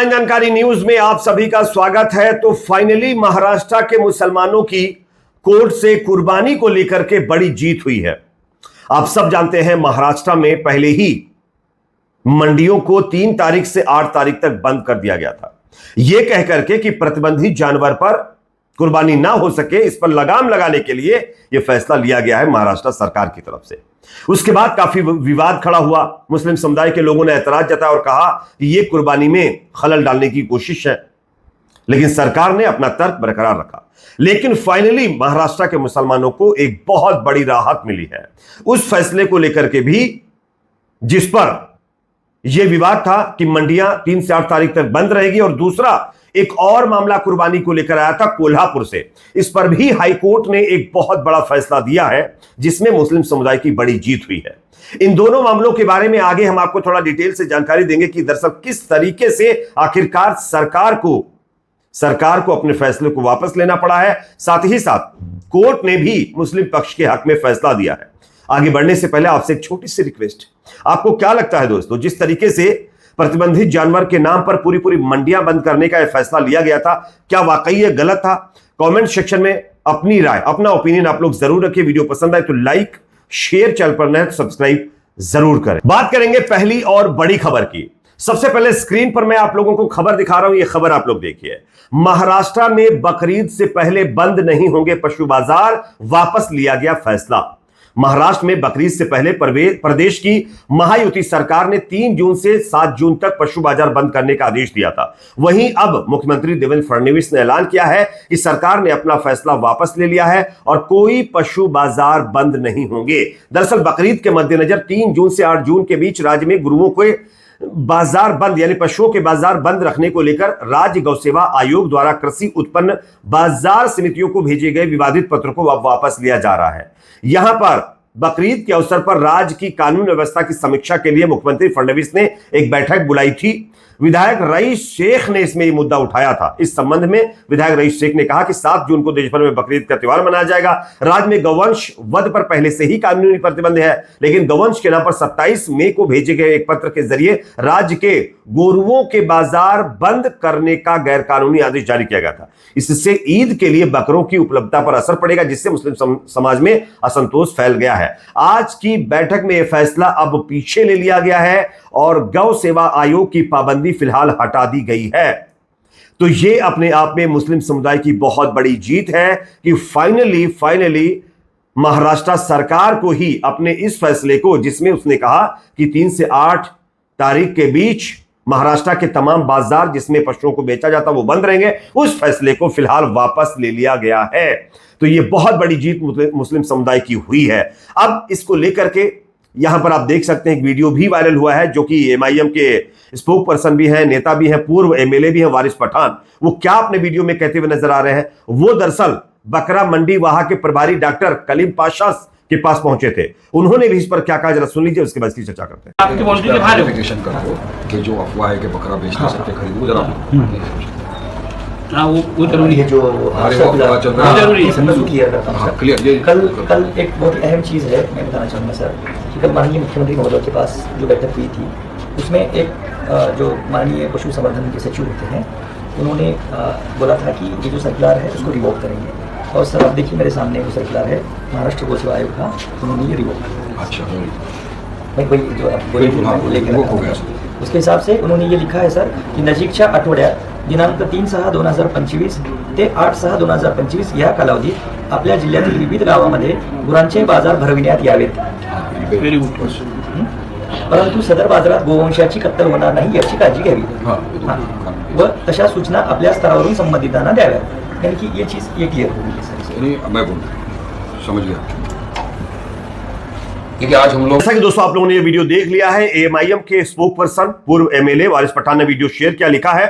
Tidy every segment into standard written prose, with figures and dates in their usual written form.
Online जानकारी news में आप सभी का स्वागत है। तो फाइनली महाराष्ट्र के मुसलमानों की कोर्ट से कुर्बानी को लेकर के बड़ी जीत हुई है। आप सब जानते हैं महाराष्ट्र में पहले ही मंडियों को 3 तारीख से 8 तारीख तक बंद कर दिया गया था, यह कहकर के कि प्रतिबंधित जानवर पर कुर्बानी ना हो सके, इस पर लगाम लगाने के लिए यह फैसला लिया गया है महाराष्ट्र सरकार की तरफ से। उसके बाद काफी विवाद खड़ा हुआ। मुस्लिम समुदाय के लोगों ने ऐतराज जताया और कहा कि यह कुर्बानी में खलल डालने की कोशिश है, लेकिन सरकार ने अपना तर्क बरकरार रखा। लेकिन फाइनली महाराष्ट्र के मुसलमानों को एक बहुत बड़ी राहत मिली है उस फैसले को लेकर के भी, जिस पर यह विवाद था कि मंडियां 3 से 8 तारीख तक बंद रहेगी। और दूसरा एक और मामला कुर्बानी को लेकर आया था कोल्हापुर से, इस पर भी हाईकोर्ट ने एक बहुत बड़ा फैसला दिया है जिसमें मुस्लिम समुदाय की बड़ी जीत हुई है। इन दोनों मामलों के बारे में आगे हम आपको थोड़ा डिटेल से जानकारी देंगे कि दरअसल किस तरीके से आखिरकार सरकार को अपने फैसले को वापस लेना पड़ा है। साथ ही साथ कोर्ट ने भी मुस्लिम पक्ष के हक में फैसला दिया है। आगे बढ़ने से पहले आपसे एक छोटी सी रिक्वेस्ट, आपको क्या लगता है दोस्तों, जिस तरीके से प्रतिबंधित जानवर के नाम पर पूरी मंडियां बंद करने का यह फैसला लिया गया था, क्या वाकई यह गलत था? कमेंट सेक्शन में अपनी राय, अपना ओपिनियन आप लोग जरूर रखिए। वीडियो पसंद आए तो लाइक, शेयर, चैनल पर नए तो सब्सक्राइब जरूर करें। बात करेंगे पहली और बड़ी खबर की। सबसे पहले स्क्रीन पर मैं आप लोगों को खबर दिखा रहा हूं, यह खबर आप लोग देखिए। महाराष्ट्र में बकरीद से पहले बंद नहीं होंगे पशु बाजार, वापस लिया गया फैसला। महाराष्ट्र में बकरीद से पहले प्रदेश की महायुति सरकार ने 3 जून से 7 जून तक पशु बाजार बंद करने का आदेश दिया था। वहीं अब मुख्यमंत्री देवेंद्र फडणवीस ने ऐलान किया है कि सरकार ने अपना फैसला वापस ले लिया है और कोई पशु बाजार बंद नहीं होंगे। दरअसल बकरीद के मद्देनजर 3 जून से 8 जून के बीच राज्य में गुरुओं को बाजार बंद यानी पशुओं के बाजार बंद रखने को लेकर राज्य गौ सेवा आयोग द्वारा कृषि उत्पन्न बाजार समितियों को भेजे गए विवादित पत्र को अब वापस लिया जा रहा है। यहां पर बकरीद के अवसर पर राज्य की कानून व्यवस्था की समीक्षा के लिए मुख्यमंत्री फडणवीस ने एक बैठक बुलाई थी। विधायक रईस शेख ने इसमें यह मुद्दा उठाया था। इस संबंध में विधायक रईस शेख ने कहा कि 7 जून को देश भर में बकरीद का त्योहार मनाया जाएगा। राज्य में गौवंश वध पर पहले से ही कानूनी प्रतिबंध है, लेकिन गौवंश के नाम पर 27 मई को भेजे गए एक पत्र के जरिए राज्य के गोरुओं के बाजार बंद करने का गैर कानूनी आदेश जारी किया गया था। इससे ईद के लिए बकरों की उपलब्धता पर असर पड़ेगा, जिससे मुस्लिम समाज में असंतोष फैल गया है। आज की बैठक में यह फैसला अब पीछे ले लिया गया है और गौ सेवा आयोग की पाबंदी फिलहाल हटा दी गई है। तो यह अपने आप में मुस्लिम समुदाय की बहुत बड़ी जीत है कि फाइनली महाराष्ट्र सरकार को ही अपने इस फैसले को, जिसमें उसने कहा कि 3 से 8 तारीख के बीच महाराष्ट्र के तमाम बाजार जिसमें पशुओं को बेचा जाता वो बंद रहेंगे, उस फैसले को फिलहाल वापस ले लिया गया है। तो यह बहुत बड़ी जीत मुस्लिम समुदाय की हुई है। अब इसको लेकर के यहां पर आप देख सकते हैं एक वीडियो भी वायरल हुआ है, जो कि एमआईएम के स्पोक पर्सन भी हैं, नेता भी हैं, पूर्व एमएलए भी हैं, वारिस पठान। वो क्या अपने वीडियो में कहते हुए नजर आ रहे हैं, वो दरअसल बकरा मंडी वहां के प्रभारी डॉक्टर कलीम पाशा के पास पहुंचे थे। उन्होंने भी इस पर क्या कहा, जरा सुन लीजिए, उसके बाद इसकी चर्चा करते हैं। आपकी बाउंड्री के बाहर है कि जो अफवाह है कि बकरा बेच नहीं सकते, खरीदो जरा। हाँ, वो जरूरी है, जो जरूरी है। क्लियर। कल एक बहुत अहम चीज़ है, मैं बताना चाहूँगा सर, कि कल माननीय मुख्यमंत्री महोदय के पास जो बैठक हुई थी, उसमें एक जो माननीय पशु संवर्धन के सचिव होते हैं, उन्होंने बोला था कि ये जो सर्कुलर है उसको रिवोक करेंगे। और सर आप देखिए मेरे सामने वो सर्कुलर है महाराष्ट्र गौ सेवा आयोग का, उन्होंने ये रिवोक किया। अच्छा, मैं वही जो आप लेकर हो गया उसके हिसाब से उन्होंने ये लिखा है सर कि नजीकच्या आठवड्यात दिनांक 3/6/2025 ते 8/6/2025 या कालावधीत आपल्या जिल्ह्यातील विविध गावांमध्ये गुरांचे बाजार भरविण्यात यावेत। Very good. परंतु सदर बाजारात गोवंशाची कत्तल होणार नाही याची काळजी घ्यावी व तशा सूचना आपल्या स्तरावरून संबंधितांना द्याव्यात। यानी कि ये चीज ये क्लियर होगी सर। मैं बोल समझ गया। देखिए आज हम लोग, जैसा कि दोस्तों आप लोगों ने ये वीडियो देख लिया है, एएमआईएम के स्पोक पर्सन पूर्व एमएलए वारिस पठान ने वीडियो शेयर किया। लिखा है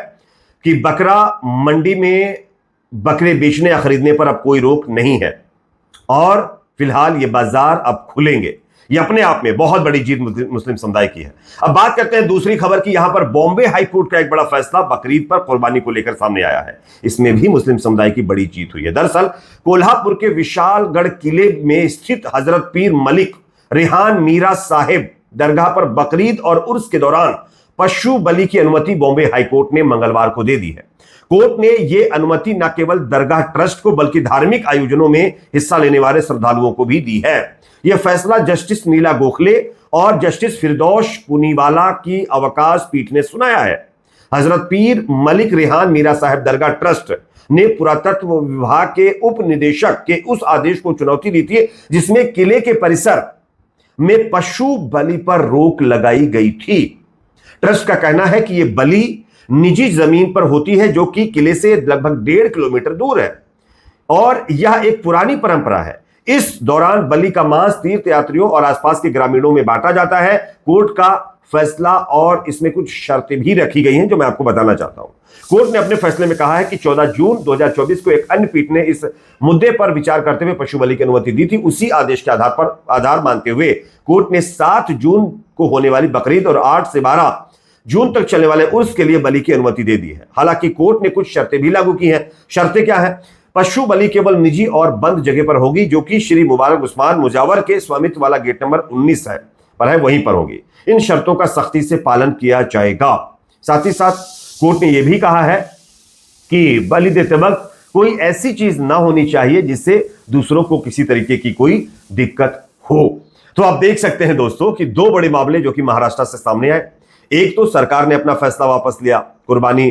कि बकरा मंडी में बकरे बेचने या खरीदने पर अब कोई रोक नहीं है और फिलहाल ये बाजार अब खुलेंगे। ये अपने आप में बहुत बड़ी जीत मुस्लिम समुदाय की है। अब बात करते हैं दूसरी खबर की। यहां पर बॉम्बे हाईकोर्ट का एक बड़ा फैसला बकरीद पर कुर्बानी को लेकर सामने आया है। इसमें भी मुस्लिम समुदाय की बड़ी जीत हुई है। दरअसल कोल्हापुर के विशालगढ़ किले में स्थित हजरत पीर मलिक रेहान मीरा साहिब दरगाह पर बकरीद और उर्स के दौरान पशु बलि की अनुमति बॉम्बे हाईकोर्ट ने मंगलवार को दे दी है। कोर्ट ने यह अनुमति न केवल दरगाह ट्रस्ट को बल्कि धार्मिक आयोजनों में हिस्सा लेने वाले श्रद्धालुओं को भी दी है। यह फैसला जस्टिस नीला गोखले और जस्टिस फिरदौस पुनीवाला की अवकाश पीठ ने सुनाया है। हजरत पीर मलिक रेहान मीरा साहब दरगाह ट्रस्ट ने पुरातत्व विभाग के उप निदेशक के उस आदेश को चुनौती दी थी जिसमें किले के परिसर में पशु बलि पर रोक लगाई गई थी। ट्रस्ट का कहना है कि यह बलि निजी जमीन पर होती है जो कि किले से लगभग 1.5 किलोमीटर दूर है और यह एक पुरानी परंपरा है। इस दौरान बलि का मांस तीर्थ यात्रियों और आसपास के ग्रामीणों में बांटा जाता है। कोर्ट का फैसला और इसमें कुछ शर्तें भी रखी गई हैं जो मैं आपको बताना चाहता हूं। कोर्ट ने अपने फैसले में कहा है कि 14 जून 2024 को एक अन्य पीठ ने इस मुद्दे पर विचार करते हुए पशु बलि की अनुमति दी थी। उसी आदेश के आधार मानते हुए कोर्ट ने 7 जून को होने वाली बकरीद और 8 से 12 जून तक चलने वाले उर्स के लिए बलि की अनुमति दे दी है। हालांकि कोर्ट ने कुछ शर्तें भी लागू की हैं। शर्तें क्या है? पशु बलि केवल निजी और बंद जगह पर होगी जो कि श्री मुबारक उस्मान मुजावर के स्वामित्व वाला गेट नंबर 19 है वहीं पर होगी। इन शर्तों का सख्ती से पालन किया जाएगा। साथ ही साथ कोर्ट ने यह भी कहा है कि बलि देते वक्त कोई ऐसी चीज ना होनी चाहिए जिससे दूसरों को किसी तरीके की कोई दिक्कत हो। तो आप देख सकते हैं दोस्तों कि दो बड़े मामले जो कि महाराष्ट्र से सामने आए। एक तो सरकार ने अपना फैसला वापस लिया कुर्बानी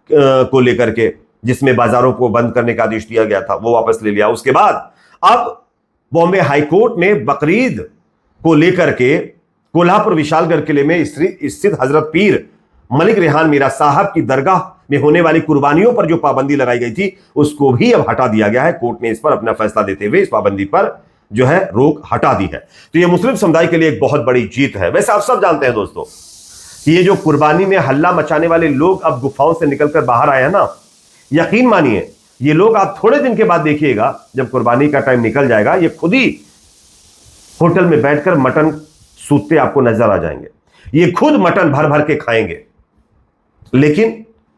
को लेकर के, जिसमें बाजारों को बंद करने का आदेश दिया गया था, वो वापस ले लिया। उसके बाद अब बॉम्बे हाईकोर्ट ने बकरीद को लेकर के कोल्हापुर विशालगढ़ किले में स्थित हजरत पीर मलिक रेहान मीरा साहब की दरगाह में होने वाली कुर्बानियों पर जो पाबंदी लगाई गई थी उसको भी अब हटा दिया गया है। कोर्ट ने इस पर अपना फैसला देते हुए इस पाबंदी पर जो है रोक हटा दी है। तो यह मुस्लिम समुदाय के लिए एक बहुत बड़ी जीत है। वैसे आप सब जानते हैं दोस्तों कि ये जो कुर्बानी में हल्ला मचाने वाले लोग अब गुफाओं से निकलकर बाहर आए हैं ना, यकीन मानिए ये लोग आप थोड़े दिन के बाद देखिएगा, जब कुर्बानी का टाइम निकल जाएगा, ये खुद ही होटल में बैठकर मटन सूतते आपको नजर आ जाएंगे। ये खुद मटन भर भर के खाएंगे। लेकिन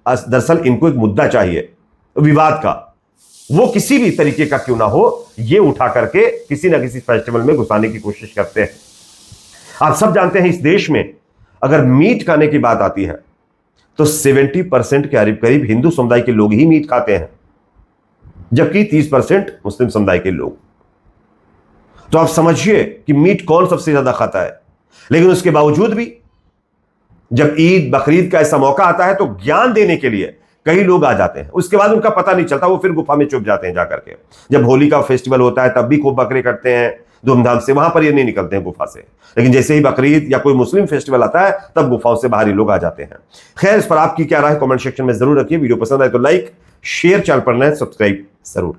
दरअसल इनको एक मुद्दा चाहिए विवाद का, वो किसी भी तरीके का क्यों ना हो, ये उठा करके किसी ना किसी फेस्टिवल में घुसाने की कोशिश करते हैं। आप सब जानते हैं इस देश में अगर मीट खाने की बात आती है तो 70% के करीब हिंदू समुदाय के लोग ही मीट खाते हैं, जबकि 30% मुस्लिम समुदाय के लोग। तो आप समझिए कि मीट कौन सबसे ज्यादा खाता है। लेकिन उसके बावजूद भी जब ईद बकरीद का ऐसा मौका आता है तो ज्ञान देने के लिए कई लोग आ जाते हैं। उसके बाद उनका पता नहीं चलता, वो फिर गुफा में चुप जाते हैं जाकर के। जब होली का फेस्टिवल होता है तब भी खूब बकरे कटते हैं धूमधाम से, वहां पर ये नहीं निकलते हैं गुफा से। लेकिन जैसे ही बकरीद या कोई मुस्लिम फेस्टिवल आता है तब गुफाओं से बाहरी लोग आ जाते हैं। खैर, इस पर आपकी क्या राय कमेंट सेक्शन में जरूर रखिए। वीडियो पसंद आए तो लाइक शेयर, चैनल पर नए सब्सक्राइब जरूर।